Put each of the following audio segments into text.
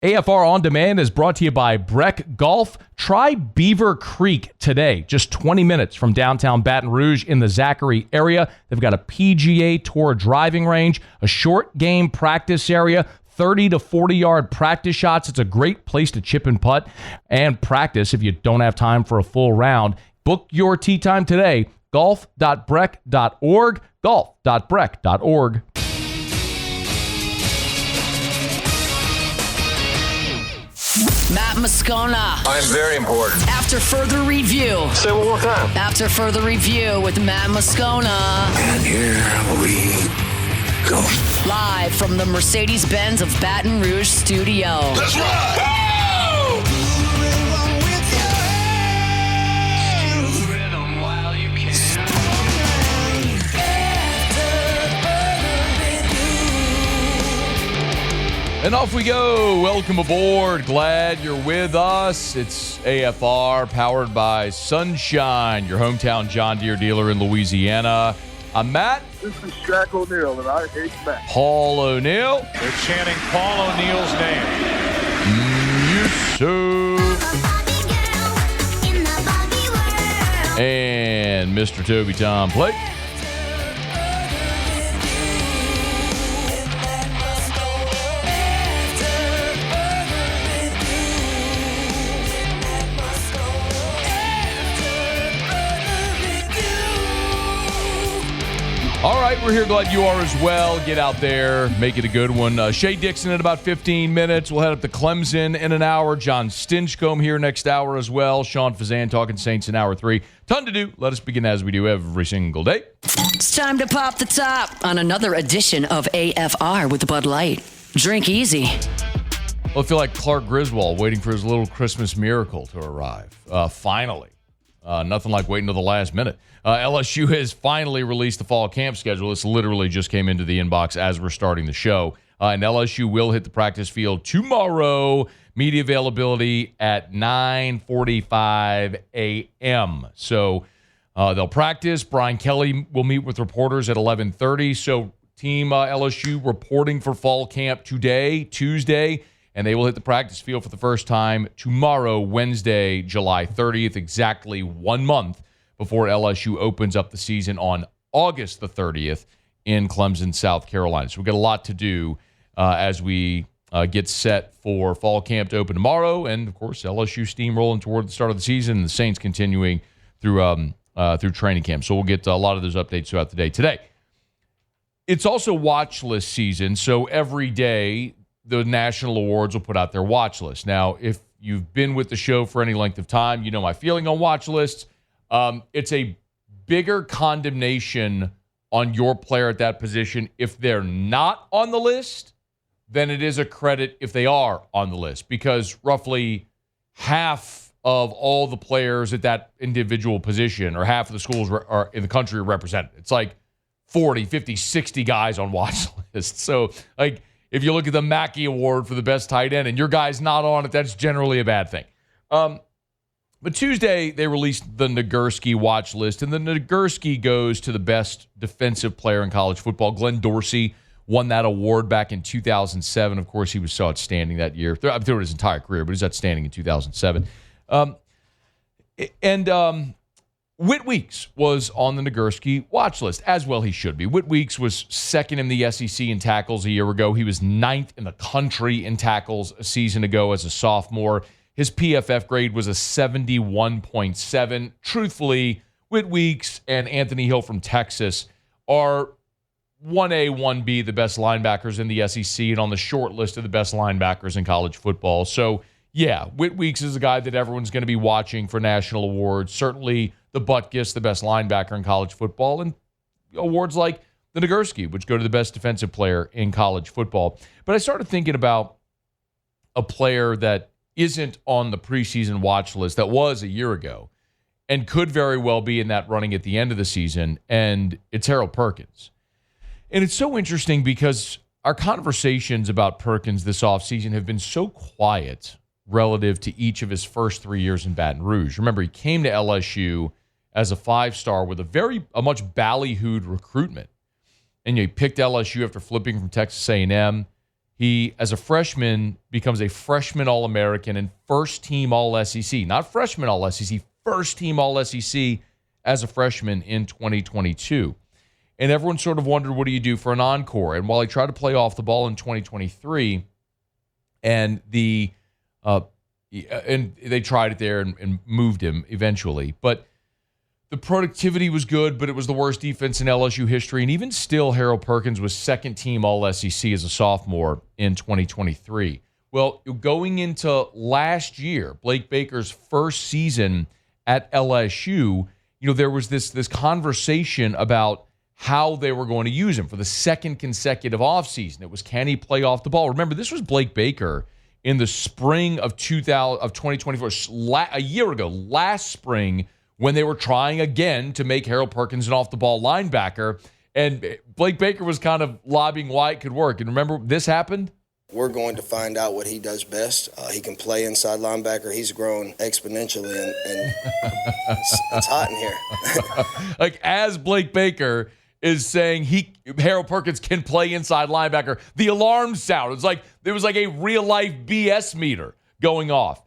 AFR On Demand is brought to you by Breck Golf. Try Beaver Creek today, just 20 minutes from downtown Baton Rouge in the Zachary area. They've got a PGA Tour driving range, a short game practice area, 30 to 40-yard practice shots. It's a great place to chip and putt and practice if you don't have time for a full round. Book your tee time today, golf.breck.org, golf.breck.org. Matt Moscona. I'm very important. After further review. Say it one more time. After further review with Matt Moscona. And here we go. Live from the Mercedes-Benz of Baton Rouge studio. Let's ride! And off we go. Welcome aboard. Glad you're with us. It's AFR powered by Sunshine, your hometown John Deere dealer in Louisiana. I'm Matt. This is Shaq O'Neal, and I hate Matt. Paul O'Neal. They're chanting Paul O'Neal's name. And Mr. Toby Tom Plate. All right, we're here. Glad you are as well. Get out there, make it a good one. Shea Dixon in about 15 minutes. We'll head up to Clemson in an hour. John Stinchcomb here next hour as well. Sean Fazan talking Saints in hour 3. Ton to do. Let us begin as we do every single day. It's time to pop the top on another edition of AFR with Bud Light. Drink easy. Well, I feel like Clark Griswold waiting for his little Christmas miracle to arrive. Finally. Nothing like waiting till the last minute. LSU has finally released the fall camp schedule. This literally just came into the inbox as we're starting the show. And LSU will hit the practice field tomorrow. Media availability at 9:45 a.m. So they'll practice. Brian Kelly will meet with reporters at 11:30. So team LSU reporting for fall camp today, Tuesday. And they will hit the practice field for the first time tomorrow, Wednesday, July 30th, exactly 1 month before LSU opens up the season on August the 30th in Clemson, South Carolina. So we've got a lot to do as we get set for fall camp to open tomorrow. And, of course, LSU steamrolling toward the start of the season and the Saints continuing through training camp. So we'll get a lot of those updates throughout the day today. It's also watch list season, so every day the national awards will put out their watch list. Now, if you've been with the show for any length of time, you know my feeling on watch lists. It's a bigger condemnation on your player at that position if they're not on the list than it is a credit if they are on the list, because roughly half of all the players at that individual position or half of the schools are in the country are represented. It's like 40, 50, 60 guys on watch lists. So, like, if you look at the Mackey Award for the best tight end and your guy's not on it, that's generally a bad thing. But Tuesday, they released the Nagurski watch list, and the Nagurski goes to the best defensive player in college football. Glenn Dorsey won that award back in 2007. Of course, he was so outstanding that year. Throughout his entire career, but he was outstanding in 2007. Whit Weeks was on the Nagurski watch list, as well he should be. Whit Weeks was second in the SEC in tackles a year ago. He was ninth in the country in tackles a season ago as a sophomore. His PFF grade was a 71.7. Truthfully, Whit Weeks and Anthony Hill from Texas are 1A, 1B, the best linebackers in the SEC and on the short list of the best linebackers in college football. So, yeah, Whit Weeks is a guy that everyone's going to be watching for national awards. Certainly the Butkus, the best linebacker in college football, and awards like the Nagurski, which go to the best defensive player in college football. But I started thinking about a player that isn't on the preseason watch list that was a year ago and could very well be in that running at the end of the season, and it's Harold Perkins. And it's so interesting because our conversations about Perkins this offseason have been so quiet relative to each of his first 3 years in Baton Rouge. Remember, he came to LSU as a five-star with a much ballyhooed recruitment. And he picked LSU after flipping from Texas A&M. He, as a freshman, becomes a freshman All-American and first-team All-SEC. Not freshman All-SEC, first-team All-SEC as a freshman in 2022. And everyone sort of wondered, what do you do for an encore? And while he tried to play off the ball in 2023, and they tried it there and moved him eventually, but the productivity was good, but it was the worst defense in LSU history. And even still, Harold Perkins was second-team All-SEC as a sophomore in 2023. Well, going into last year, Blake Baker's first season at LSU, there was this conversation about how they were going to use him for the second consecutive offseason. It was, can he play off the ball? Remember, this was Blake Baker in the spring of 2024, a year ago, last spring, when they were trying again to make Harold Perkins an off-the-ball linebacker. And Blake Baker was kind of lobbying why it could work. And remember, this happened? We're going to find out what he does best. He can play inside linebacker. He's grown exponentially, and it's hot in here. Like, as Blake Baker is saying Harold Perkins can play inside linebacker, the alarm sound. There was like a real-life BS meter going off.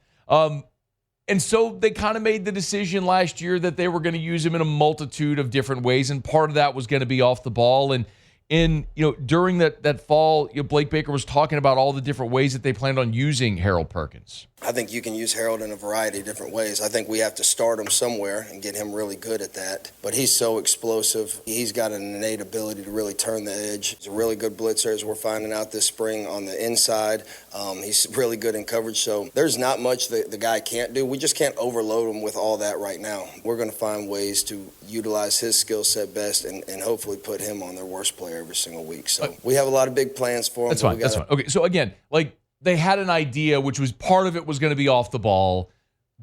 And so they kind of made the decision last year that they were going to use him in a multitude of different ways, and part of that was going to be off the ball. And during that fall, Blake Baker was talking about all the different ways that they planned on using Harold Perkins. I think you can use Harold in a variety of different ways. I think we have to start him somewhere and get him really good at that. But he's so explosive. He's got an innate ability to really turn the edge. He's a really good blitzer, as we're finding out this spring on the inside. He's really good in coverage. So there's not much that the guy can't do. We just can't overload him with all that right now. We're going to find ways to utilize his skill set best and hopefully put him on their worst player every single week. So we have a lot of big plans for him. That's fine. That's fine. Okay, so again, they had an idea, which was part of it was going to be off the ball,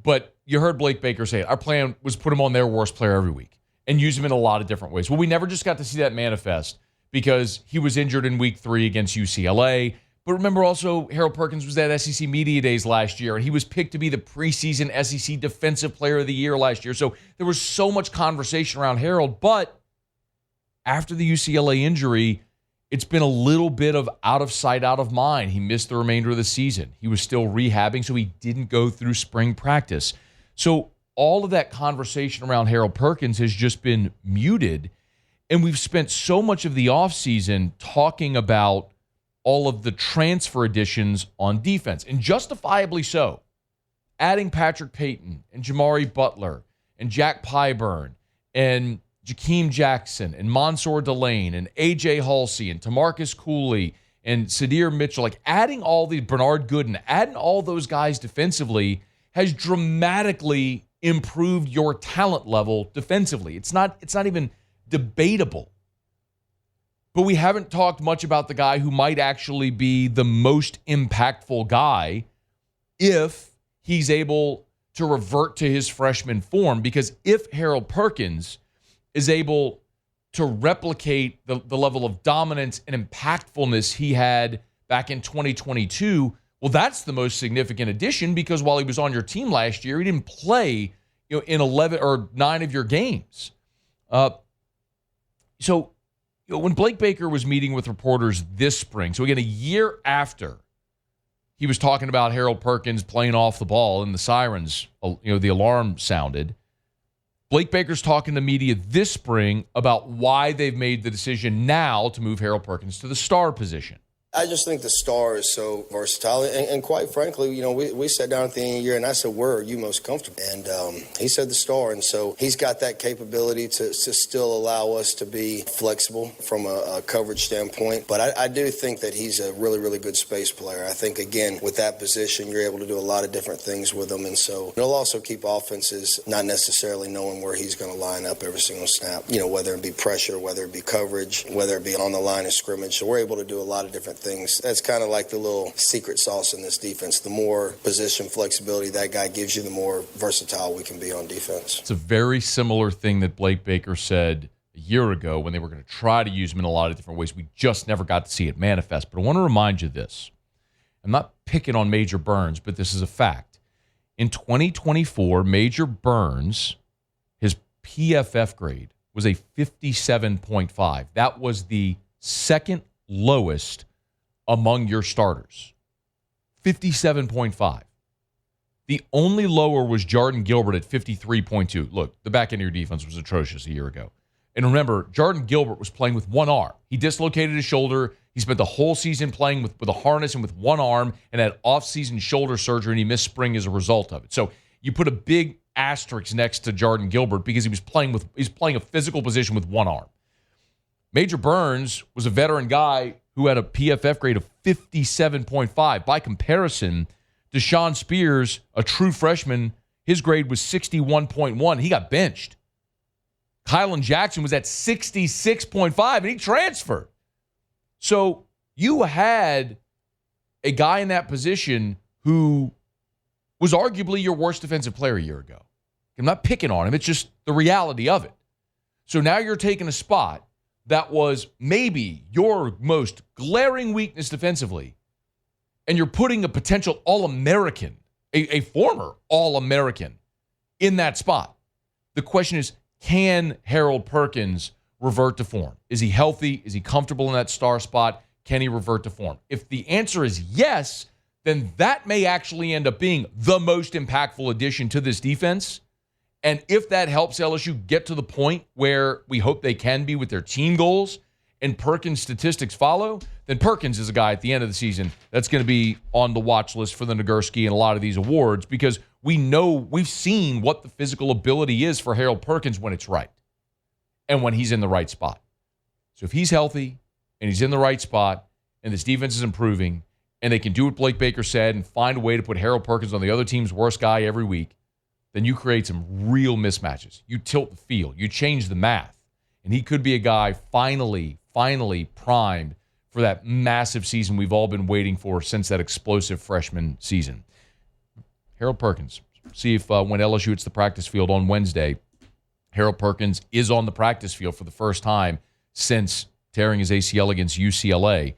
but you heard Blake Baker say it. Our plan was put him on their worst player every week and use him in a lot of different ways. Well, we never just got to see that manifest because he was injured in week 3 against UCLA. But remember also, Harold Perkins was at SEC Media Days last year, and he was picked to be the preseason SEC Defensive Player of the Year last year. So there was so much conversation around Harold, but after the UCLA injury, it's been a little bit of out of sight, out of mind. He missed the remainder of the season. He was still rehabbing, so he didn't go through spring practice. So all of that conversation around Harold Perkins has just been muted, and we've spent so much of the offseason talking about all of the transfer additions on defense, and justifiably so. Adding Patrick Payton and Jamari Butler and Jack Pyburn and Jakeem Jackson and Mansour Delane and A.J. Halsey and Tamarcus Cooley and Sadir Mitchell, adding all these, Bernard Gooden, adding all those guys defensively has dramatically improved your talent level defensively. It's not even debatable. But we haven't talked much about the guy who might actually be the most impactful guy if he's able to revert to his freshman form. Because if Harold Perkins is able to replicate the level of dominance and impactfulness he had back in 2022, well, that's the most significant addition, because while he was on your team last year, he didn't play in 11 or 9 of your games. So when Blake Baker was meeting with reporters this spring, so again, a year after he was talking about Harold Perkins playing off the ball and the sirens, the alarm sounded, Blake Baker's talking to media this spring about why they've made the decision now to move Harold Perkins to the star position. I just think the star is so versatile. And quite frankly, we sat down at the end of the year and I said, where are you most comfortable? And he said the star. And so he's got that capability to still allow us to be flexible from a coverage standpoint. But I do think that he's a really, really good space player. I think, again, with that position, you're able to do a lot of different things with him. And so he'll also keep offenses not necessarily knowing where he's going to line up every single snap, whether it be pressure, whether it be coverage, whether it be on the line of scrimmage. So we're able to do a lot of different things. That's kind of like the little secret sauce in this defense. The more position flexibility that guy gives you, the more versatile we can be on defense. It's a very similar thing that Blake Baker said a year ago when they were going to try to use him in a lot of different ways. We just never got to see it manifest. But I want to remind you this. I'm not picking on Major Burns, but this is a fact. In 2024, Major Burns, his PFF grade was a 57.5. That was the second lowest among your starters. 57.5. The only lower was Jordan Gilbert at 53.2. Look, the back end of your defense was atrocious a year ago. And remember, Jordan Gilbert was playing with one arm. He dislocated his shoulder. He spent the whole season playing with a harness and with one arm and had off-season shoulder surgery, and he missed spring as a result of it. So you put a big asterisk next to Jordan Gilbert because he's playing a physical position with one arm. Major Burns was a veteran guy who had a PFF grade of 57.5. By comparison, Deshaun Spears, a true freshman, his grade was 61.1. He got benched. Kylan Jackson was at 66.5, and he transferred. So you had a guy in that position who was arguably your worst defensive player a year ago. I'm not picking on him. It's just the reality of it. So now you're taking a spot that was maybe your most glaring weakness defensively, and you're putting a potential All-American, a former All-American, in that spot. The question is, can Harold Perkins revert to form? Is he healthy? Is he comfortable in that star spot? Can he revert to form? If the answer is yes, then that may actually end up being the most impactful addition to this defense. And if that helps LSU get to the point where we hope they can be with their team goals and Perkins' statistics follow, then Perkins is a guy at the end of the season that's going to be on the watch list for the Nagurski and a lot of these awards, because we've seen what the physical ability is for Harold Perkins when it's right and when he's in the right spot. So if he's healthy and he's in the right spot and this defense is improving and they can do what Blake Baker said and find a way to put Harold Perkins on the other team's worst guy every week, then you create some real mismatches. You tilt the field. You change the math. And he could be a guy finally primed for that massive season we've all been waiting for since that explosive freshman season. Harold Perkins. See if when LSU hits the practice field on Wednesday, Harold Perkins is on the practice field for the first time since tearing his ACL against UCLA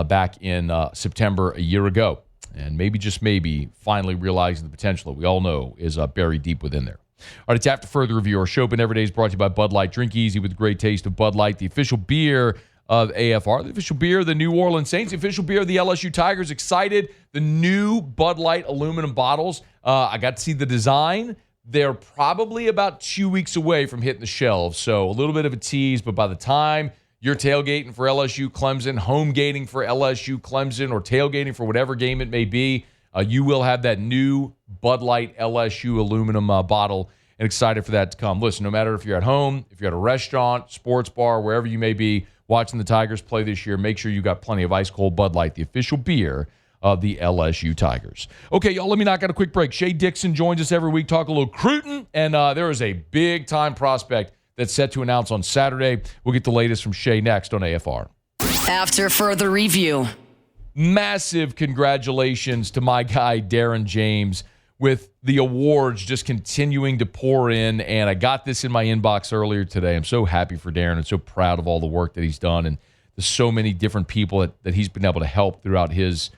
back in September a year ago. And maybe, just maybe, finally realizing the potential that we all know is buried deep within there. All right, it's After Further Review. Our show, Every Day, is brought to you by Bud Light. Drink easy with the great taste of Bud Light, the official beer of AFR, the official beer of the New Orleans Saints, the official beer of the LSU Tigers. Excited. The new Bud Light aluminum bottles. I got to see the design. They're probably about 2 weeks away from hitting the shelves, so a little bit of a tease, but by the time you're tailgating for LSU Clemson, home gating for LSU Clemson, or tailgating for whatever game it may be, you will have that new Bud Light LSU aluminum bottle, and excited for that to come. Listen, no matter if you're at home, if you're at a restaurant, sports bar, wherever you may be watching the Tigers play this year, make sure you got plenty of ice-cold Bud Light, the official beer of the LSU Tigers. Okay, y'all, let me knock out a quick break. Shea Dixon joins us every week, talk a little Cruton, and there is a big-time prospect that's set to announce on Saturday. We'll get the latest from Shea next on AFR. After Further Review. Massive congratulations to my guy, Darren James, with the awards just continuing to pour in. And I got this in my inbox earlier today. I'm so happy for Darren and so proud of all the work that he's done. And there's so many different people that he's been able to help throughout his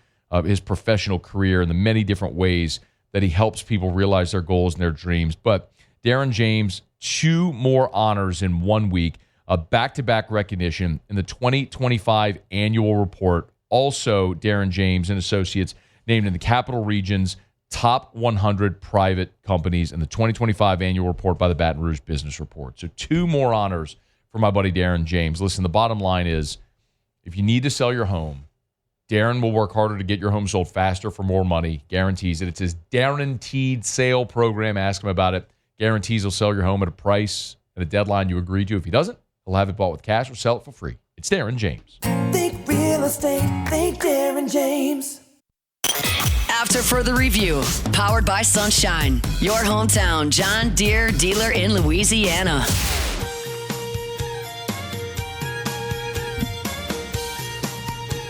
professional career in the many different ways that he helps people realize their goals and their dreams. But Darren James, 2 more honors in 1 week, a back-to-back recognition in the 2025 annual report. Also, Darren James and Associates named in the Capital Region's top 100 private companies in the 2025 annual report by the Baton Rouge Business Report. So 2 more honors for my buddy Darren James. Listen, the bottom line is, if you need to sell your home, Darren will work harder to get your home sold faster for more money. Guarantees it. It's his guaranteed sale program. Ask him about it. Guarantees he'll sell your home at a price and a deadline you agree to. If he doesn't, he'll have it bought with cash or sell it for free. It's Darren James. Think real estate, think Darren James. After Further Review, powered by Sunshine, your hometown John Deere dealer in Louisiana.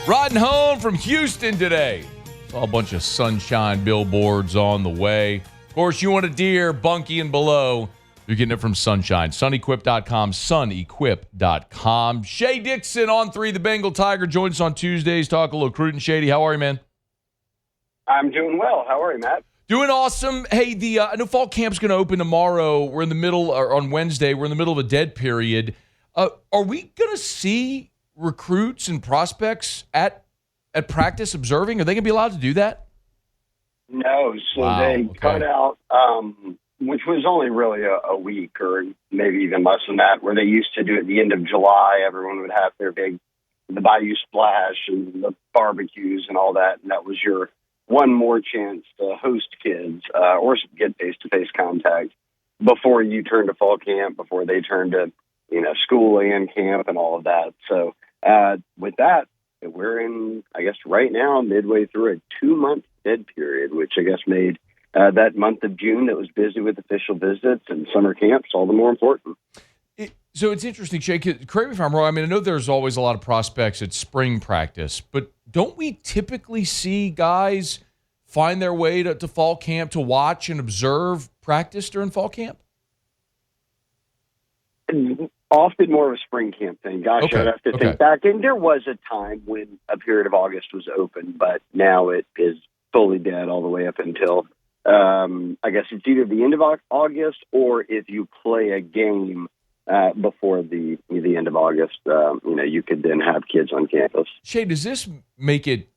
Riding home from Houston today. Saw a bunch of Sunshine billboards on the way. Of course, you want a Deere, Bunkie, and below. You're getting it from Sunshine. Sunequip.com, sunequip.com. Shea Dixon on 3, the Bengal Tiger, joins us on Tuesdays. Talk a little Cruton. Shady, how are you, man? I'm doing well. How are you, Matt? Doing awesome. Hey, I know fall camp's going to open tomorrow. We're in the middle, or on Wednesday, we're in the middle of a dead period. Are we going to see recruits and prospects at at practice observing? Are they going to be allowed to do that? No, so they cut out, which was only really a week or maybe even less than that, where they used to do at the end of July. Everyone would have their the Bayou Splash and the barbecues and all that, and that was your one more chance to host kids or get face-to-face contact before you turn to fall camp, before they turn to school and camp and all of that. So with that, we're in, I guess, right now midway through a 2-month dead period, which I guess made that month of June that was busy with official visits and summer camps all the more important. So it's interesting, Shea. Correct me if I'm wrong. I mean, I know there's always a lot of prospects at spring practice, but don't we typically see guys find their way to fall camp to watch and observe practice during fall camp? Often more of a spring camp thing. Gosh, I'd have to think back. And there was a time when a period of August was open, but now it is fully dead all the way up until, I guess it's either the end of August or if you play a game before the end of August, you could then have kids on campus. Shea, does this make it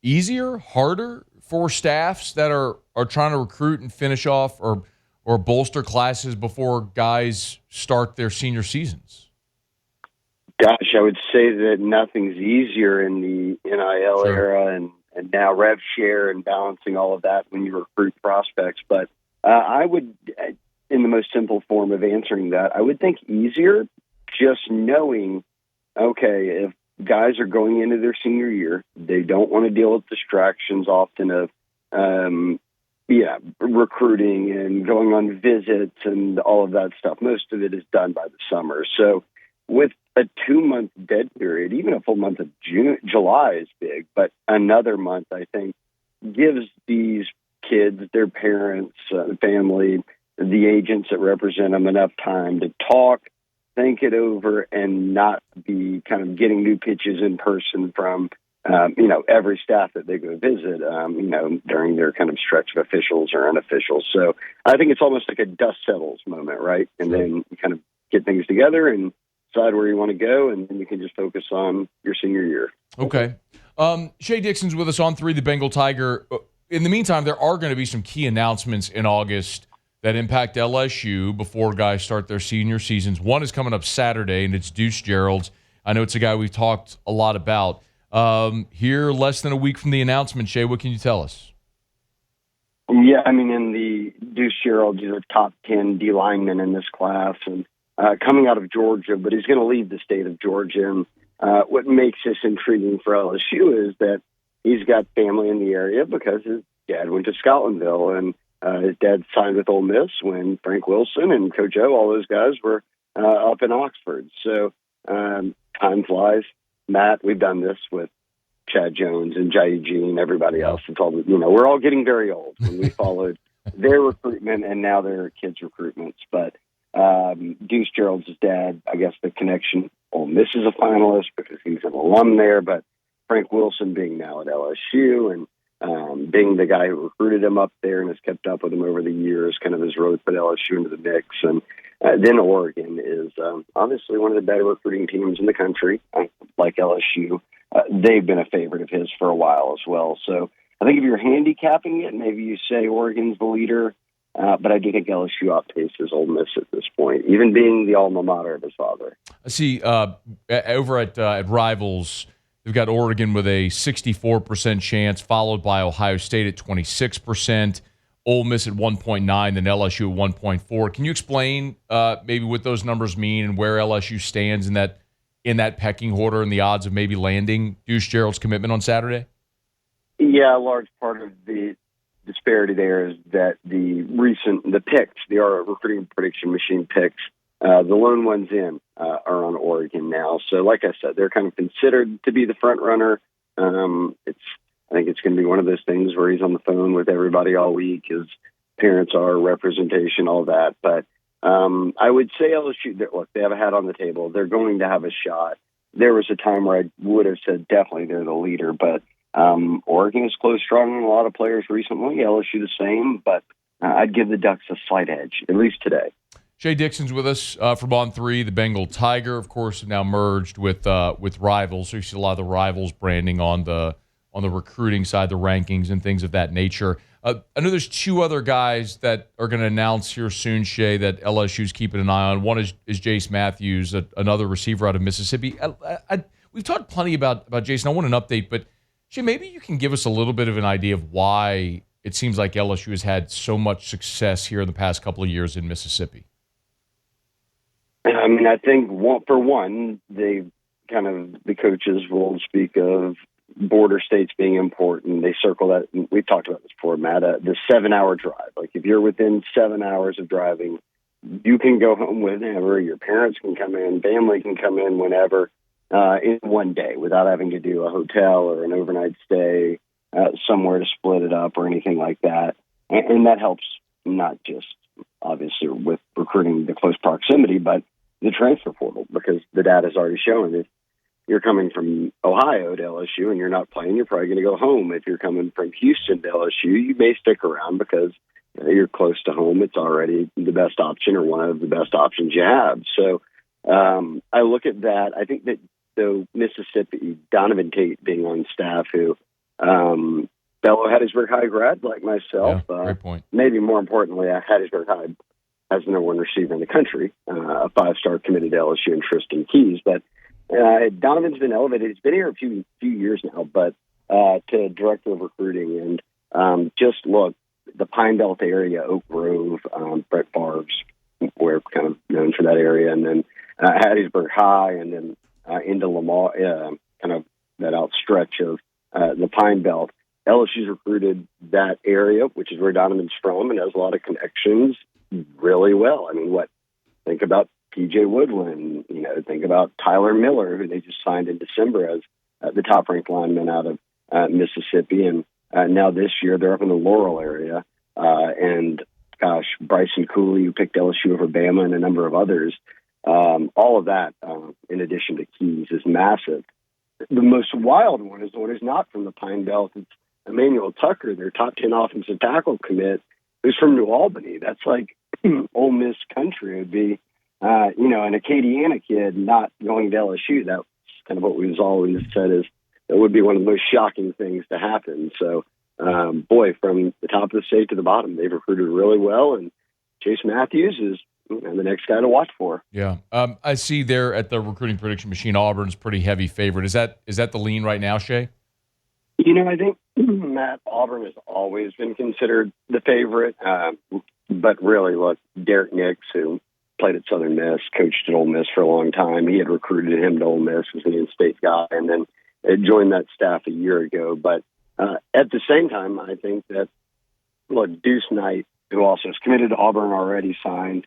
easier, harder for staffs that are trying to recruit and finish off or bolster classes before guys start their senior seasons? Gosh, I would say that nothing's easier in the NIL era and now rev share and balancing all of that when you recruit prospects. But I would, in the most simple form of answering that, I would think easier just knowing, okay, if guys are going into their senior year, they don't want to deal with distractions often of, recruiting and going on visits and all of that stuff. Most of it is done by the summer. So with a 2-month dead period, even a full month of July is big, but another month, I think, gives these kids, their parents, family, the agents that represent them enough time to talk, think it over, and not be kind of getting new pitches in person from every staff that they go visit, during their kind of stretch of officials or unofficials. So I think it's almost like a dust settles moment, right? And then you kind of get things together and decide where you want to go, and then you can just focus on your senior year. Okay. Shea Dixon's with us on 3, the Bengal Tiger. In the meantime, there are going to be some key announcements in August that impact LSU before guys start their senior seasons. One is coming up Saturday, and it's Deuce Gerald's. I know it's a guy we've talked a lot about. Here, less than a week from the announcement, Shea, what can you tell us? Yeah, I mean, in the Deuce Gerald, he's a top 10 D lineman in this class, and coming out of Georgia, but he's going to leave the state of Georgia. And what makes this intriguing for LSU is that he's got family in the area because his dad went to Scotlandville, and his dad signed with Ole Miss when Frank Wilson and Coach O, all those guys were up in Oxford. So time flies. Matt, we've done this with Chad Jones and Jai Eugene, everybody else. It's all, we're all getting very old when we followed their recruitment and now their kids' recruitments. But Deuce Gerald's dad, I guess the connection, Ole Miss is a finalist because he's an alum there, but Frank Wilson being now at LSU and being the guy who recruited him up there and has kept up with him over the years, kind of his road put LSU into the mix. And then Oregon is obviously one of the better recruiting teams in the country, like LSU. They've been a favorite of his for a while as well. So I think if you're handicapping it, maybe you say Oregon's the leader, but I do think LSU outpaces Ole Miss at this point, even being the alma mater of his father. I see over at Rivals, they've got Oregon with a 64% chance, followed by Ohio State at 26%. Ole Miss at 1.9, then LSU at 1.4. Can you explain maybe what those numbers mean and where LSU stands in that pecking order and the odds of maybe landing Deuce Gerald's commitment on Saturday? Yeah, a large part of the disparity there is that the picks, the recruiting prediction machine picks, the lone ones are on Oregon now. So like I said, they're kind of considered to be the front runner. I think it's going to be one of those things where he's on the phone with everybody all week. His parents are representation, all that. But I would say LSU, look, they have a hat on the table. They're going to have a shot. There was a time where I would have said definitely they're the leader, but Oregon has closed strong on a lot of players recently. LSU the same, but I'd give the Ducks a slight edge, at least today. Shea Dixon's with us from On 3, the Bengal Tiger, of course, now merged with Rivals. So you see a lot of the Rivals branding on the recruiting side, the rankings and things of that nature. I know there's two other guys that are going to announce here soon, Shea, that LSU's keeping an eye on. One is Jace Matthews, another receiver out of Mississippi. We've talked plenty about Jason. I want an update, but Shea, maybe you can give us a little bit of an idea of why it seems like LSU has had so much success here in the past couple of years in Mississippi. I mean, I think for one, the coaches will speak of border states being important. They circle that. We've talked about this before, Matt. The 7-hour drive. Like if you're within 7 hours of driving, you can go home whenever. Your parents can come in. Family can come in whenever in one day without having to do a hotel or an overnight stay somewhere to split it up or anything like that. And that helps not just obviously with recruiting the close proximity, but the transfer portal, because the data has already shown if you're coming from Ohio to LSU and you're not playing, you're probably going to go home. If you're coming from Houston to LSU, you may stick around because you're close to home. It's already the best option or one of the best options you have. So I look at that. I think that though Mississippi, Donovan Tate being on staff, who fellow Hattiesburg High grad like myself, great point. Maybe more importantly, Hattiesburg High has the number one receiver in the country, a 5-star committed to LSU, and Tristan Keys. But Donovan's been elevated. He's been here a few years now, but to director of recruiting. And just look, the Pine Belt area, Oak Grove, Brett Favre's, we're kind of known for that area, and then Hattiesburg High, and then into Lamar, kind of that outstretch of the Pine Belt. LSU's recruited that area, which is where Donovan's from, and has a lot of connections really well. I mean, think about PJ Woodland, think about Tyler Miller, who they just signed in December as the top-ranked lineman out of Mississippi. And now this year they're up in the Laurel area. And gosh, Bryson Cooley, who picked LSU over Bama, and a number of others. All of that, in addition to Keys, is massive. The most wild one is the one who's not from the Pine Belt. It's Emmanuel Tucker, their top 10 offensive tackle commit, who's from New Albany. That's like Ole Miss country. It would be, an Acadiana kid not going to LSU. That's kind of what we've always said is that would be one of the most shocking things to happen. So, from the top of the state to the bottom, they've recruited really well. And Jace Matthews is the next guy to watch for. Yeah. I see there at the recruiting prediction machine, Auburn's pretty heavy favorite. Is that the lean right now, Shea? I think, Matt, Auburn has always been considered the favorite. But really, look, Derek Nix, who played at Southern Miss, coached at Ole Miss for a long time. He had recruited him to Ole Miss as an in-state guy, and then joined that staff a year ago. But at the same time, I think that, look, Deuce Knight, who also is committed to Auburn, already signed.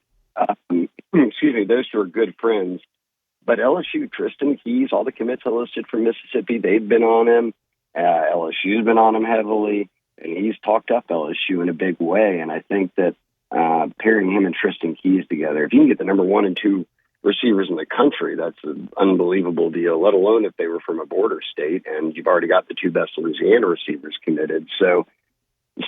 Those two are good friends. But LSU, Tristan Keys, all the commits I listed from Mississippi, they've been on him. LSU's been on him heavily, and he's talked up LSU in a big way. And I think that pairing him and Tristan Keys together, if you can get the number 1 and 2 receivers in the country, that's an unbelievable deal, let alone if they were from a border state, and you've already got the 2 best Louisiana receivers committed. So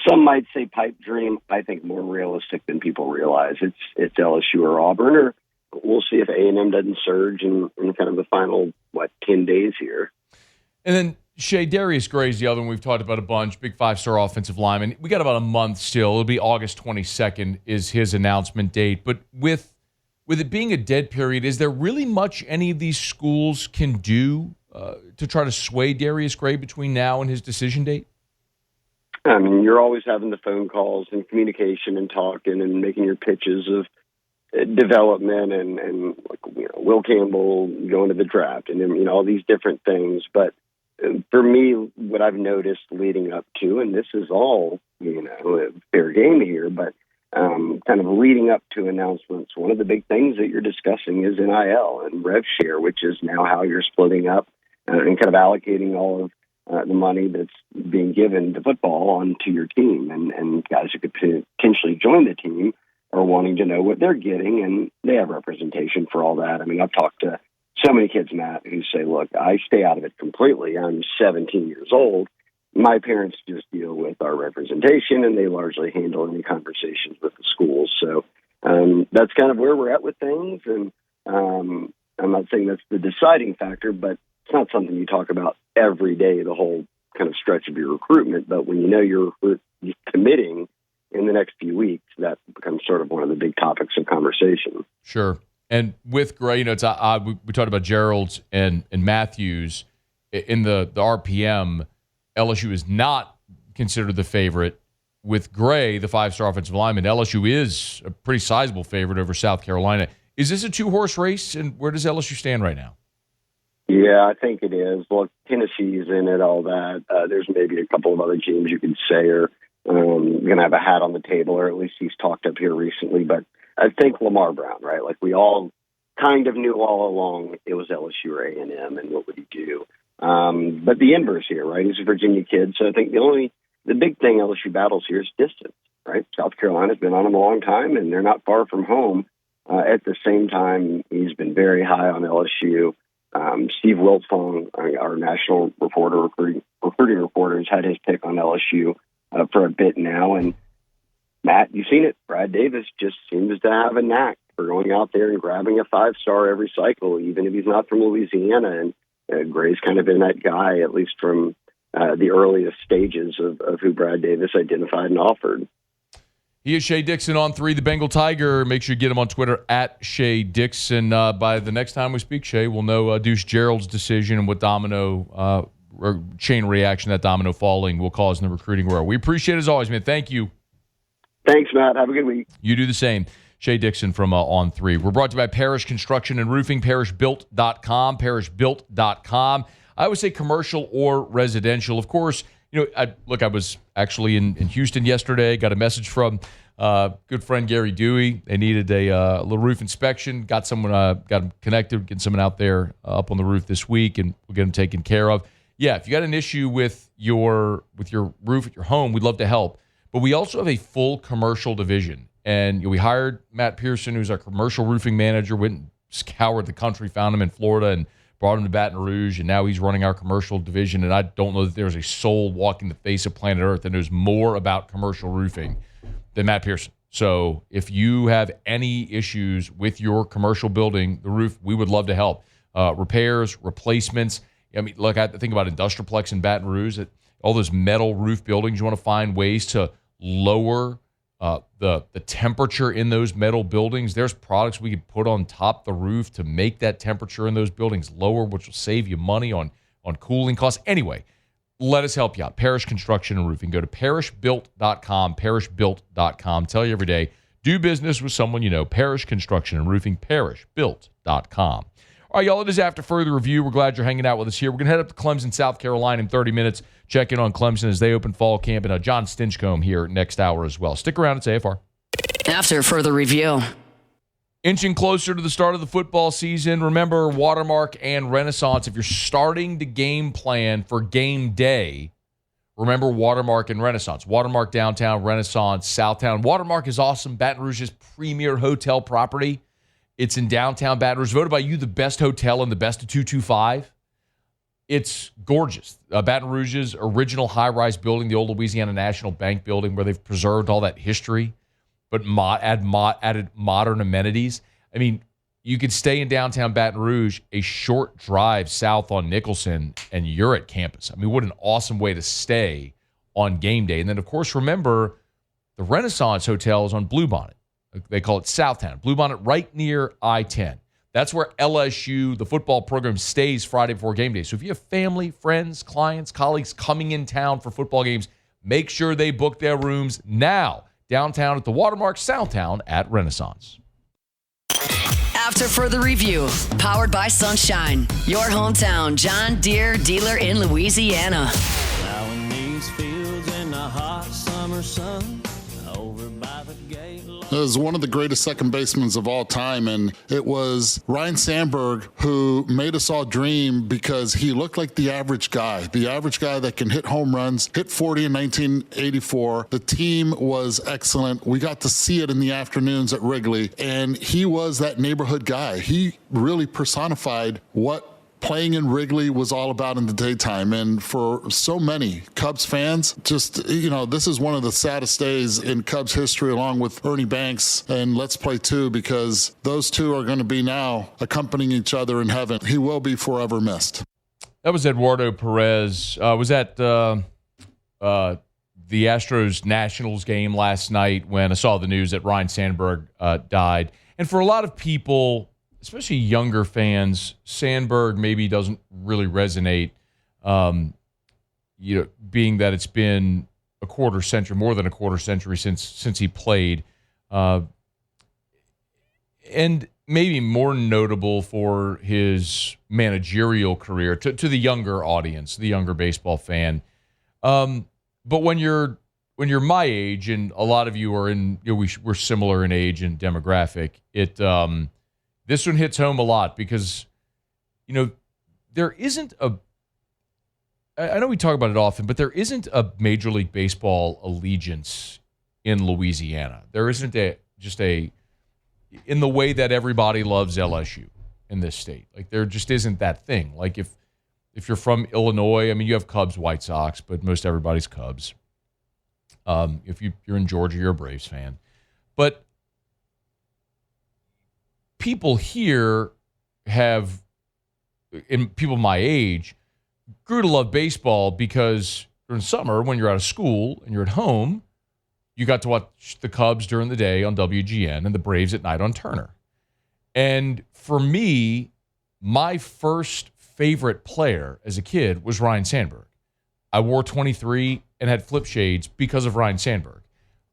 some might say pipe dream. I think more realistic than people realize. It's LSU or Auburn, or we'll see if A&M doesn't surge in kind of the final, 10 days here. And then Shea, Darius Gray's the other one we've talked about a bunch, big 5-star offensive lineman. We got about a month still. It'll be August 22nd is his announcement date. But with it being a dead period, is there really much any of these schools can do to try to sway Darius Gray between now and his decision date? I mean, you're always having the phone calls and communication and talking and making your pitches of development and Will Campbell going to the draft and all these different things. But for me, what I've noticed leading up to, and this is all, fair game here, but kind of leading up to announcements, one of the big things that you're discussing is NIL and rev share, which is now how you're splitting up and kind of allocating all of the money that's being given to football onto your team. And guys who could potentially join the team are wanting to know what they're getting, and they have representation for all that. I mean, I've talked to so many kids, Matt, who say, look, I stay out of it completely. I'm 17 years old. My parents just deal with our representation, and they largely handle any conversations with the schools. So that's kind of where we're at with things. And I'm not saying that's the deciding factor, but it's not something you talk about every day, the whole kind of stretch of your recruitment. But when you know you're committing in the next few weeks, that becomes sort of one of the big topics of conversation. Sure. And with Gray, it's we talked about Gerald's and Matthews in the RPM. LSU is not considered the favorite. With Gray, the 5-star offensive lineman, LSU is a pretty sizable favorite over South Carolina. Is this a 2-horse race, and where does LSU stand right now? Yeah, I think it is. Well, Tennessee's in it, all that. There's maybe a couple of other teams you could say are going to have a hat on the table, or at least he's talked up here recently. But I think Lamar Brown, right? Like we all kind of knew all along it was LSU or A&M, and what would he do? But the inverse here, right? He's a Virginia kid, so I think the big thing LSU battles here is distance, right? South Carolina's been on him a long time, and they're not far from home. At the same time, he's been very high on LSU. Steve Wiltfong, our national recruiting reporter, has had his pick on LSU for a bit now. And Matt, you've seen it. Brad Davis just seems to have a knack for going out there and grabbing a 5-star every cycle, even if he's not from Louisiana. And Gray's kind of been that guy, at least from the earliest stages of who Brad Davis identified and offered. He is Shea Dixon on 3, the Bengal Tiger. Make sure you get him on Twitter at Shea Dixon. By the next time we speak, Shea, we'll know Deuce Gerald's decision and what domino or chain reaction that domino falling will cause in the recruiting world. We appreciate it as always, man. Thank you. Thanks, Matt. Have a good week. You do the same. Shea Dixon from On 3. We're brought to you by Parish Construction and Roofing, parishbuilt.com, parishbuilt.com. I always say commercial or residential. Of course, I was actually in Houston yesterday, got a message from good friend Gary Dewey. They needed a little roof inspection, got them connected, getting someone out there up on the roof this week, and we'll get them taken care of. Yeah, if you got an issue with your roof at your home, we'd love to help. But we also have a full commercial division. And we hired Matt Pearson, who's our commercial roofing manager, went and scoured the country, found him in Florida, and brought him to Baton Rouge, and now he's running our commercial division. And I don't know that there's a soul walking the face of planet Earth that knows more about commercial roofing than Matt Pearson. So if you have any issues with your commercial building, the roof, we would love to help. Repairs, replacements. I mean, look, I think about Industriplex in Baton Rouge, all those metal roof buildings. You want to find ways to lower the temperature in those metal buildings. There's products we could put on top the roof to make that temperature in those buildings lower, which will save you money on cooling costs. Anyway, let us help you out. Parish Construction and Roofing. Go to parishbuilt.com, parishbuilt.com. Tell you every day, do business with someone you know. Parish Construction and Roofing, parishbuilt.com. All right, y'all, it is After Further Review. We're glad you're hanging out with us here. We're going to head up to Clemson, South Carolina in 30 minutes. Check in on Clemson as they open fall camp. And John Stinchcomb here next hour as well. Stick around. It's AFR. After Further Review. Inching closer to the start of the football season. Remember Watermark and Renaissance. If you're starting to game plan for game day, remember Watermark and Renaissance. Watermark downtown, Renaissance Southtown. Watermark is awesome. Baton Rouge's premier hotel property. It's in downtown Baton Rouge. Voted by you the best hotel in the best of 225. It's gorgeous. Baton Rouge's original high-rise building, the old Louisiana National Bank building, where they've preserved all that history, but added modern amenities. I mean, you could stay in downtown Baton Rouge, a short drive south on Nicholson, and you're at campus. I mean, what an awesome way to stay on game day. And then, of course, remember, the Renaissance Hotel is on Bluebonnet. They call it Southtown. Bluebonnet right near I-10. That's where LSU, the football program, stays Friday before game day. So if you have family, friends, clients, colleagues coming in town for football games, make sure they book their rooms now. Downtown at the Watermark, Southtown at Renaissance. After Further Review, powered by Sunshine, your hometown John Deere dealer in Louisiana. Plowing these fields in the hot summer sun, over by the gate. It was one of the greatest second basemen of all time, and it was Ryne Sandberg who made us all dream because he looked like the average guy that can hit home runs, hit 40 in 1984. The team was excellent. We got to see it in the afternoons at Wrigley, and he was that neighborhood guy. He really personified what playing in Wrigley was all about in the daytime. And for so many Cubs fans, just, this is one of the saddest days in Cubs history, along with Ernie Banks and Let's Play 2, because those two are going to be now accompanying each other in heaven. He will be forever missed. That was Eduardo Perez. Was at the Astros Nationals game last night when I saw the news that Ryan Sandberg died. And for a lot of people, especially younger fans, Sandberg maybe doesn't really resonate, being that it's been more than a quarter century since he played. And maybe more notable for his managerial career to the younger audience, the younger baseball fan. But when you're my age, and a lot of you are we're similar in age and demographic, this one hits home a lot because, there isn't I know we talk about it often, but there isn't a Major League Baseball allegiance in Louisiana. There isn't in the way that everybody loves LSU in this state. Like, there just isn't that thing. Like, if you're from Illinois, I mean, you have Cubs, White Sox, but most everybody's Cubs. If you're in Georgia, you're a Braves fan. But people here people my age, grew to love baseball because during summer, when you're out of school and you're at home, you got to watch the Cubs during the day on WGN and the Braves at night on Turner. And for me, my first favorite player as a kid was Ryan Sandberg. I wore 23 and had flip shades because of Ryan Sandberg.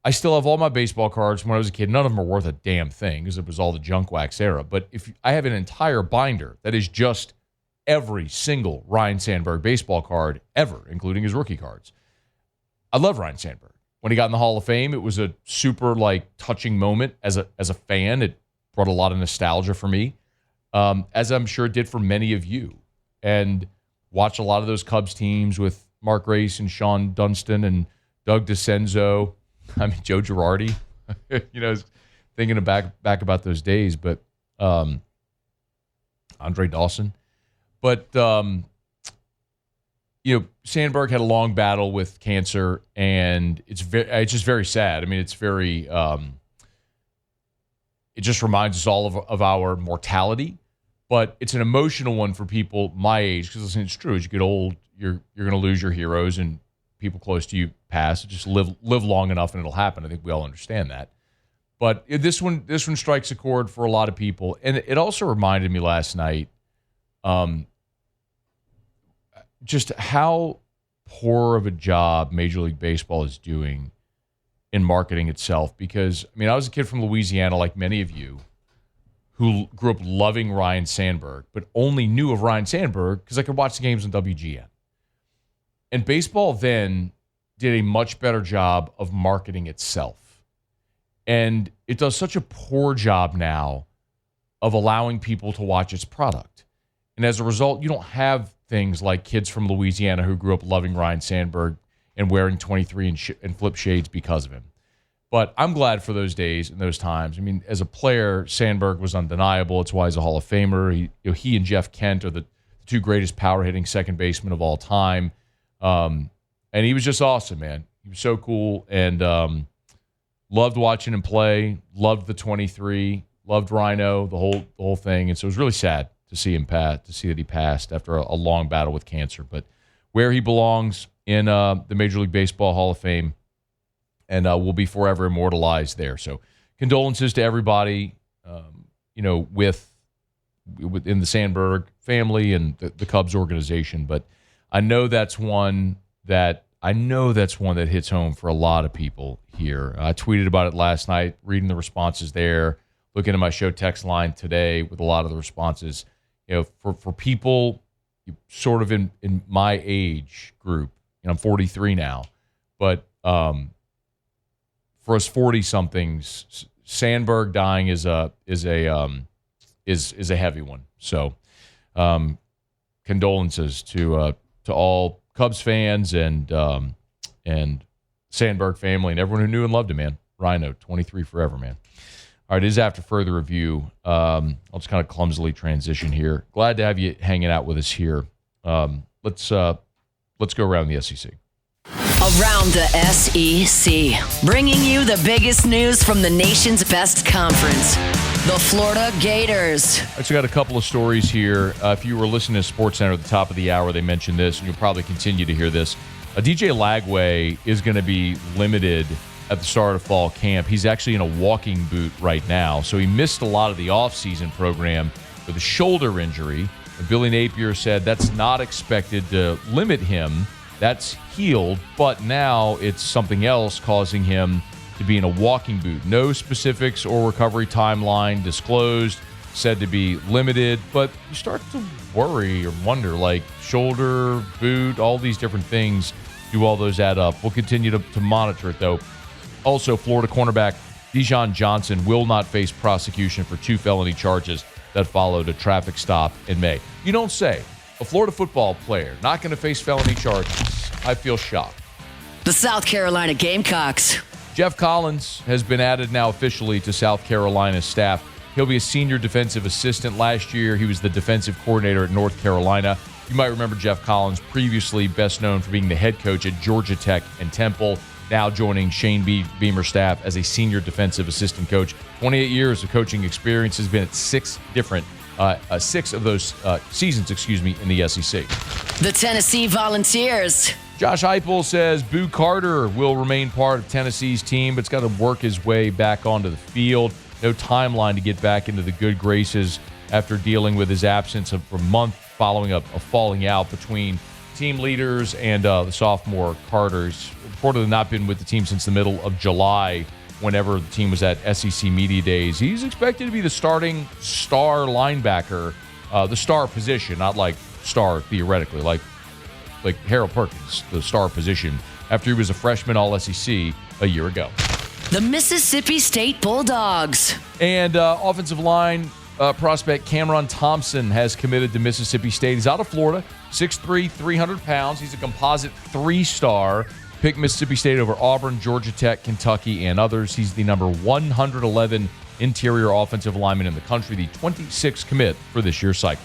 I still have all my baseball cards from when I was a kid. None of them are worth a damn thing because it was all the junk wax era. But I have an entire binder that is just every single Ryan Sandberg baseball card ever, including his rookie cards. I love Ryan Sandberg. When he got in the Hall of Fame, it was a super touching moment as a fan. It brought a lot of nostalgia for me, as I'm sure it did for many of you. And watch a lot of those Cubs teams with Mark Grace and Sean Dunston and Doug DeCenzo. I mean, Joe Girardi. Thinking back about those days, but Andre Dawson. But Sandberg had a long battle with cancer, and it's just very sad. I mean, it's very. It just reminds us all of our mortality, but it's an emotional one for people my age because listen, it's true. As you get old, you're going to lose your heroes, and people close to you pass. Just live long enough, and it'll happen. I think we all understand that. But this one strikes a chord for a lot of people, and it also reminded me last night. Just how poor of a job Major League Baseball is doing in marketing itself. Because, I mean, I was a kid from Louisiana, like many of you, who grew up loving Ryan Sandberg, but only knew of Ryan Sandberg because I could watch the games on WGN. And baseball then did a much better job of marketing itself. And it does such a poor job now of allowing people to watch its product. And as a result, you don't have things like kids from Louisiana who grew up loving Ryan Sandberg and wearing 23 and flip shades because of him. But I'm glad for those days and those times. I mean, as a player, Sandberg was undeniable. It's why he's a Hall of Famer. He and Jeff Kent are the two greatest power-hitting second basemen of all time. And he was just awesome, man. He was so cool, and loved watching him play, loved the 23, loved Rhino, the whole thing. And so it was really sad to see that he passed after a long battle with cancer. But where he belongs in the Major League Baseball Hall of Fame, and will be forever immortalized there. So condolences to everybody, within the Sandberg family and the Cubs organization. But I know that's one that hits home for a lot of people here. I tweeted about it last night, reading the responses there, looking at my show text line today with a lot of the responses. For people sort of in my age group, I'm 43 now, but for us 40-somethings, Sandberg dying is a heavy one. So, condolences to all Cubs fans and Sandberg family and everyone who knew and loved him, man. Rhino, 23 forever, man. All right, it is after further review. I'll just kind of clumsily transition here. Glad to have you hanging out with us here. Let's go around the SEC. Around the SEC, bringing you the biggest news from the nation's best conference, the Florida Gators. I just got a couple of stories here. If you were listening to SportsCenter at the top of the hour, they mentioned this, and you'll probably continue to hear this. DJ Lagway is going to be limited at the start of fall camp. He's actually in a walking boot right now, so he missed a lot of the offseason program with a shoulder injury. Billy Napier said that's not expected to limit him. That's healed, but now it's something else causing him to be in a walking boot. No specifics or recovery timeline disclosed, said to be limited, but you start to worry or wonder, like shoulder, boot, all these different things, do all those add up? We'll continue to monitor it, though. Also, Florida cornerback Dijon Johnson will not face prosecution for 2 felony charges that followed a traffic stop in May. You don't say. A Florida football player not going to face felony charges. I feel shocked. The South Carolina Gamecocks. Jeff Collins has been added now officially to South Carolina's staff. He'll be a senior defensive assistant. Last year, he was the defensive coordinator at North Carolina. You might remember Jeff Collins, previously best known for being the head coach at Georgia Tech and Temple, now joining Shane Beamer's staff as a senior defensive assistant coach. 28 years of coaching experience, has been at 6 of those seasons, in the SEC. The Tennessee Volunteers. Josh Heupel says Boo Carter will remain part of Tennessee's team, but it's got to work his way back onto the field. No timeline to get back into the good graces after dealing with his absence for a month following a falling out between team leaders and the sophomore Carter's. Reportedly not been with the team since the middle of July, whenever the team was at SEC Media Days. He's expected to be the starting star linebacker, the star position, not like star theoretically, like Harold Perkins, the star position, after he was a freshman All-SEC a year ago. The Mississippi State Bulldogs. And offensive line prospect Cameron Thompson has committed to Mississippi State. He's out of Florida, 6'3", 300 pounds. He's a composite 3-star. Picked Mississippi State over Auburn, Georgia Tech, Kentucky, and others. He's the number 111 interior offensive lineman in the country, the 26th commit for this year's cycle.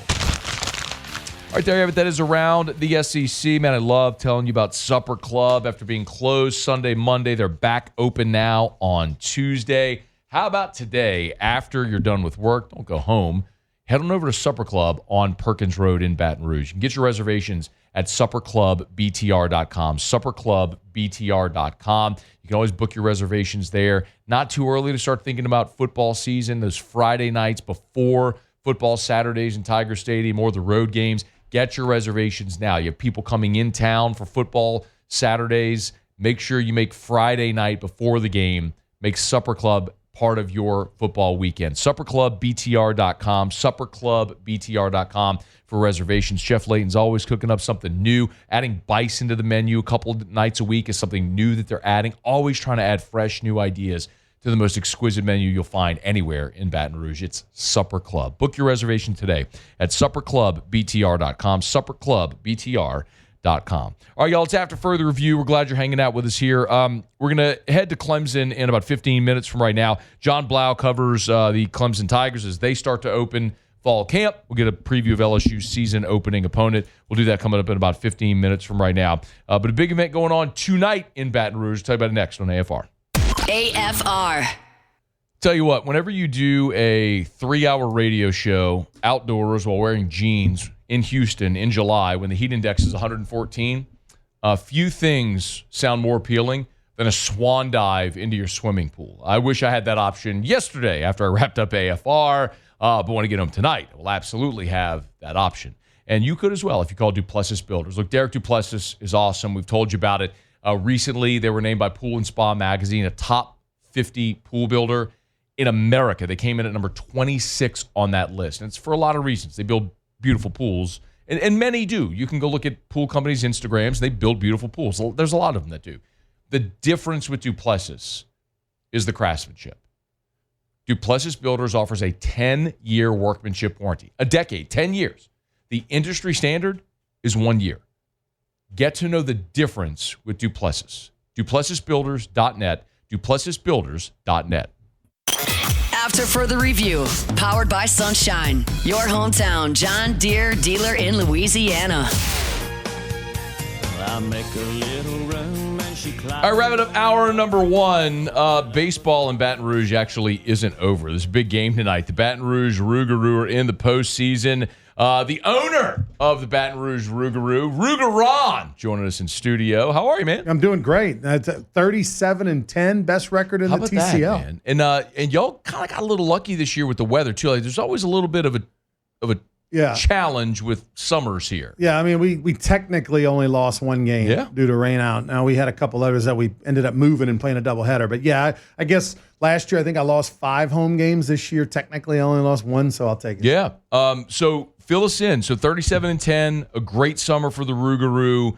All right, there you have it. That is around the SEC. Man, I love telling you about Supper Club. After being closed Sunday, Monday, they're back open now on Tuesday. How about today, after you're done with work, don't go home, head on over to Supper Club on Perkins Road in Baton Rouge. You can get your reservations at supperclubbtr.com, supperclubbtr.com. You can always book your reservations there. Not too early to start thinking about football season, those Friday nights before football Saturdays in Tiger Stadium or the road games. Get your reservations now. You have people coming in town for football Saturdays. Make sure you make Friday night before the game. Make Supper Club part of your football weekend. Supperclubbtr.com, supperclubbtr.com for reservations. Chef Layton's always cooking up something new, adding bison to the menu a couple of nights a week is something new that they're adding. Always trying to add fresh new ideas to the most exquisite menu you'll find anywhere in Baton Rouge. It's Supper Club. Book your reservation today at supperclubbtr.com, supperclubbtr.com. All right, y'all, it's after further review. We're glad you're hanging out with us here. We're going to head to Clemson in about 15 minutes from right now. John Blau covers the Clemson Tigers as they start to open fall camp. We'll get a preview of LSU's season opening opponent. We'll do that coming up in about 15 minutes from right now. But a big event going on tonight in Baton Rouge. I'll tell you about it next on AFR. AFR. Tell you what, whenever you do a 3-hour radio show outdoors while wearing jeans in Houston in July when the heat index is 114, a few things sound more appealing than a swan dive into your swimming pool. I wish I had that option yesterday after I wrapped up AFR, but want to get home tonight. I will absolutely have that option. And you could as well if you call Duplessis Builders. Look, Derek Duplessis is awesome. We've told you about it. Recently, they were named by Pool and Spa Magazine a top 50 pool builder in America. They came in at number 26 on that list. And it's for a lot of reasons. They build beautiful pools, and many do. You can go look at pool companies' Instagrams. They build beautiful pools. There's a lot of them that do. The difference with Duplessis is the craftsmanship. Duplessis Builders offers a 10-year workmanship warranty. A decade, 10 years. The industry standard is 1 year. Get to know the difference with Duplessis. DuplessisBuilders.net. DuplessisBuilders.net. after further review. Powered by Sunshine, your hometown John Deere dealer in Louisiana. I make a little room and she climbs. All right, wrap it up. Hour number one. Baseball in Baton Rouge actually isn't over. This is a big game tonight. The Baton Rouge Rougarou are in the postseason. The owner of the Baton Rouge Rougarou, Rougaron, joining us in studio. How are you, man? I'm doing great. That's 37-10, best record in the TCL. That, man? And y'all kind of got a little lucky this year with the weather too. Like, there's always a little bit of a challenge with summers here. Yeah, I mean, we technically only lost one game due to rain out. Now, we had a couple others that we ended up moving and playing a doubleheader. But, yeah, I guess last year I think I lost 5 home games. This year, technically, I only lost 1, so I'll take it. Yeah. So fill us in. So 37-10, a great summer for the Rougarou.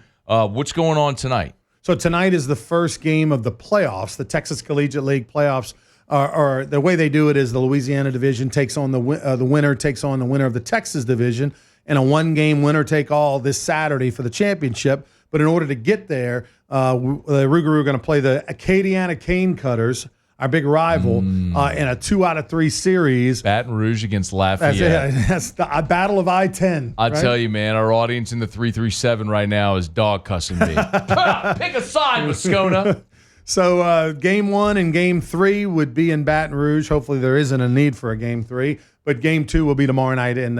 What's going on tonight? So tonight is the first game of the playoffs, the Texas Collegiate League playoffs. Or the way they do it is the Louisiana division takes on the winner takes on the winner of the Texas division, and a one-game winner-take-all this Saturday for the championship. But in order to get there, the Rougarou are going to play the Acadiana Cane Cutters, our big rival, in a 2-out-of-3 series. Baton Rouge against Lafayette. That's the battle of I-10. I tell you, man, our audience in the 337 right now is dog cussing me. Pick a side, Moscona. So game 1 and game 3 would be in Baton Rouge. Hopefully there isn't a need for a game 3. But game 2 will be tomorrow night at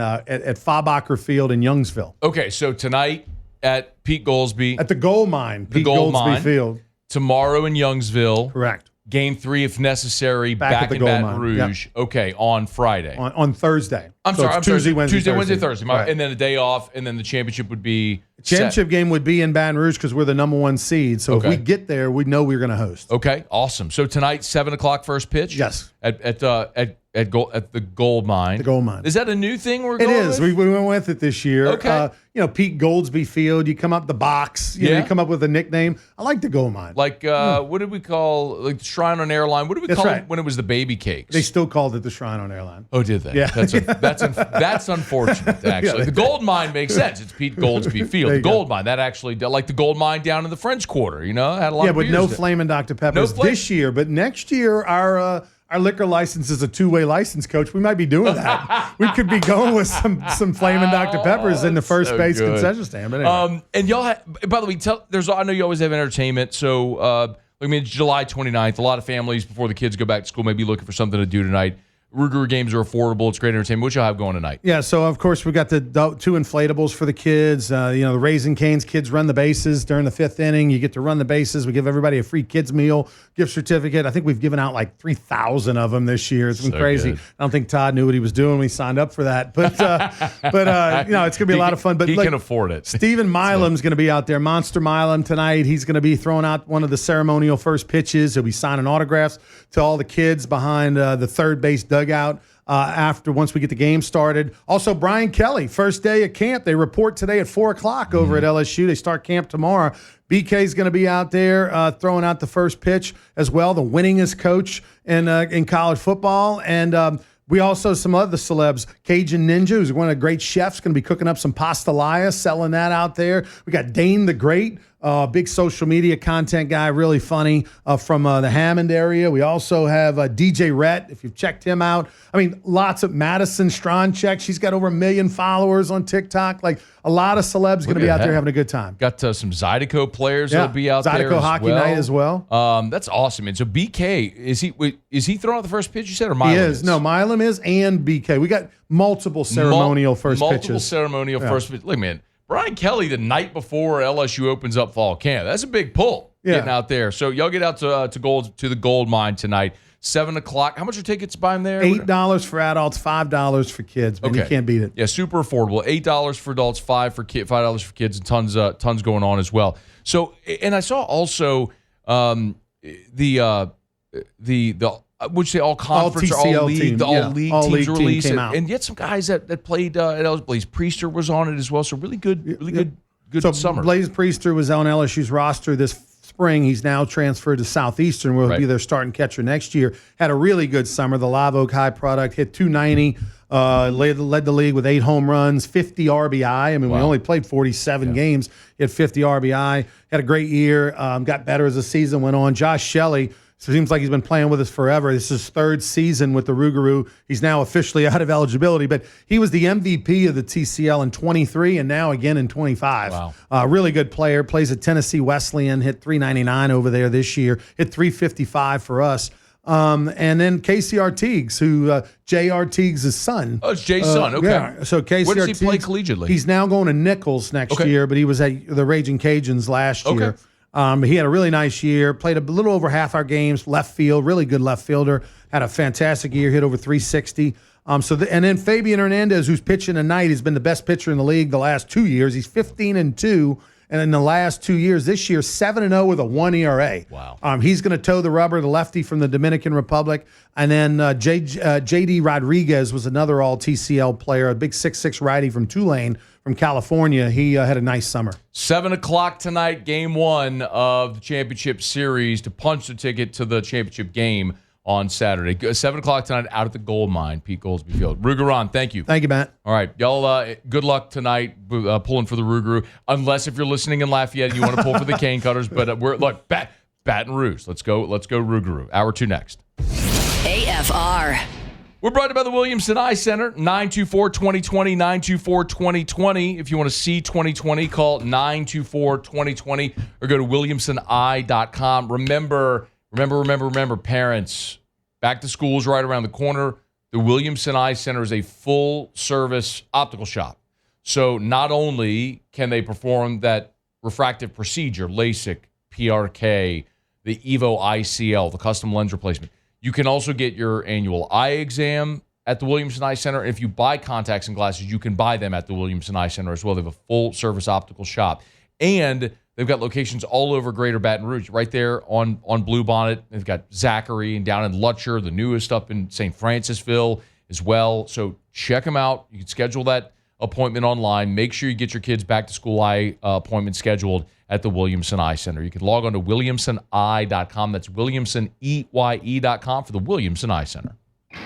Faubacker Field in Youngsville. Okay, so tonight at Pete Goolsby. At the Gold Mine, Pete Goolsby Field. Tomorrow in Youngsville. Correct. Game 3, if necessary, back in Baton Rouge. Yep. Okay, on Friday. On Thursday. I'm sorry. Tuesday, Wednesday, Thursday. Right. And then a day off, and then the championship would be Championship game would be in Baton Rouge because we're the number 1 seed. So if we get there, we know we're going to host. Okay, awesome. So tonight, 7 o'clock first pitch? Yes. At the Gold Mine. The Gold Mine. Is that a new thing we're going with? It is. We went with it this year. Okay. Pete Goolsby Field. You come up the box. You come up with a nickname. I like the Gold Mine. Like, what did we call, like the Shrine on Airline? What did we call it when it was the baby cakes? They still called it the Shrine on Airline. Oh, did they? Yeah. That's unfortunate, actually. The Gold Mine makes sense. It's Pete Goolsby Field. The Gold Mine, that actually, like the Gold Mine down in the French Quarter, had a lot of but beers no there. Flamin' Dr. Peppers this year. But next year, our liquor license is a 2-way license, Coach. We might be doing that. We could be going with some Flamin' Dr. Peppers in the first base concession stand. But anyway. And y'all, by the way, I know you always have entertainment. So, it's July 29th. A lot of families before the kids go back to school may be looking for something to do tonight. Rougarou games are affordable. It's great entertainment. What y'all have going tonight? Yeah, so of course we got the 2 inflatables for the kids. The Raising Canes kids run the bases during the 5th inning. You get to run the bases. We give everybody a free kids meal, gift certificate. I think we've given out like 3,000 of them this year. It's been crazy. Good. I don't think Todd knew what he was doing when he signed up for that. But it's going to be a lot of fun. But he can afford it. Stephen Milam's going to be out there. Monster Milam tonight. He's going to be throwing out one of the ceremonial first pitches. He'll be signing autographs to all the kids behind the third base dugout. Once we get the game started. Also, Brian Kelly, first day of camp. They report today at 4 o'clock over at LSU. They start camp tomorrow. BK is going to be out there throwing out the first pitch as well, the winningest coach in college football. And we also, some other celebs, Cajun Ninja, who's one of the great chefs, going to be cooking up some pastelaya, selling that out there. We got Dane the Great, big social media content guy, really funny, from the Hammond area. We also have DJ Rhett, if you've checked him out. I mean, lots of Madison Stroncheck. She's got over 1 million followers on TikTok. Like, a lot of celebs going to be out there having a good time. Got some Zydeco players that'll be out there Zydeco Hockey Night as well. That's awesome. And so BK, is he throwing out the first pitch, you said, or Milam? He is. No, Milam is, and BK. We got multiple ceremonial first pitches. Multiple ceremonial first pitches. Look, man, Brian Kelly the night before LSU opens up fall camp. That's a big pull getting out there. So y'all get out to the Gold Mine tonight. 7 o'clock. How much are tickets buying there? $8 for adults, $5 for kids. Man, you can't beat it. Yeah, super affordable. $8 for adults, $5 for kids, and tons going on as well. So, and I saw also the which they all conference, all all league, team. the all league teams are released, and yet some guys that played at Blaze Priester was on it as well. So really good so summer. Blaze Priester was on LSU's roster this spring. He's now transferred to Southeastern, where he'll be their starting catcher next year. Had a really good summer. The Live Oak High product, hit 290, led the league with 8 home runs, 50 RBI. I mean, we only played 47 games. He had 50 RBI. Had a great year. Got better as the season went on. Josh Shelley seems like he's been playing with us forever. This is his third season with the Rougarou. He's now officially out of eligibility, but he was the MVP of the TCL in 23 and now again in 25. Wow. Really good player. Plays at Tennessee Wesleyan, hit 399 over there this year, hit 355 for us. And then Casey Artigues, who Jay Artigues' son. Oh, it's Jay's son. Okay. Yeah. So Casey Where does he Artigues, play collegiately? He's now going to Nichols next year, but he was at the Raging Cajuns last year. He had a really nice year, played a little over half our games, left field, really good left fielder, had a fantastic year, hit over 360. And then Fabian Hernandez, who's pitching tonight, has been the best pitcher in the league the last 2 years. He's 15-2. And in the last 2 years, this year, 7-0 with a 1 ERA. Wow. He's going to toe the rubber, the lefty from the Dominican Republic. And then J.D. Rodriguez was another all-TCL player, a big 6'6" righty from Tulane from California. He had a nice summer. 7 o'clock tonight, game one of the championship series to punch the ticket to the championship game on Saturday. 7 o'clock tonight out at the Gold Mine, Pete Goolsby Field. Rougarou, thank you. Thank you, Matt. All right, y'all, good luck tonight pulling for the Rougarou, unless if you're listening in Lafayette and you want to pull for the Cane Cutters. But look, Baton Rouge. Let's go Rougarou. Hour 2 next. AFR. We're brought to you by the Williamson Eye Center, 924-2020, 924-2020. If you want to see 2020, call 924-2020 or go to williamsoneye.com. Remember, parents, back to school is right around the corner. The Williamson Eye Center is a full-service optical shop. So not only can they perform that refractive procedure, LASIK, PRK, the EVO ICL, the custom lens replacement, you can also get your annual eye exam at the Williamson Eye Center. And if you buy contacts and glasses, you can buy them at the Williamson Eye Center as well. They have a full-service optical shop. And they've got locations all over Greater Baton Rouge, right there on Bluebonnet. They've got Zachary and down in Lutcher, the newest up in St. Francisville as well. So check them out. You can schedule that appointment online. Make sure you get your kids' back-to-school eye appointment scheduled at the Williamson Eye Center. You can log on to williamsoneye.com. That's williamsoneye.com for the Williamson Eye Center.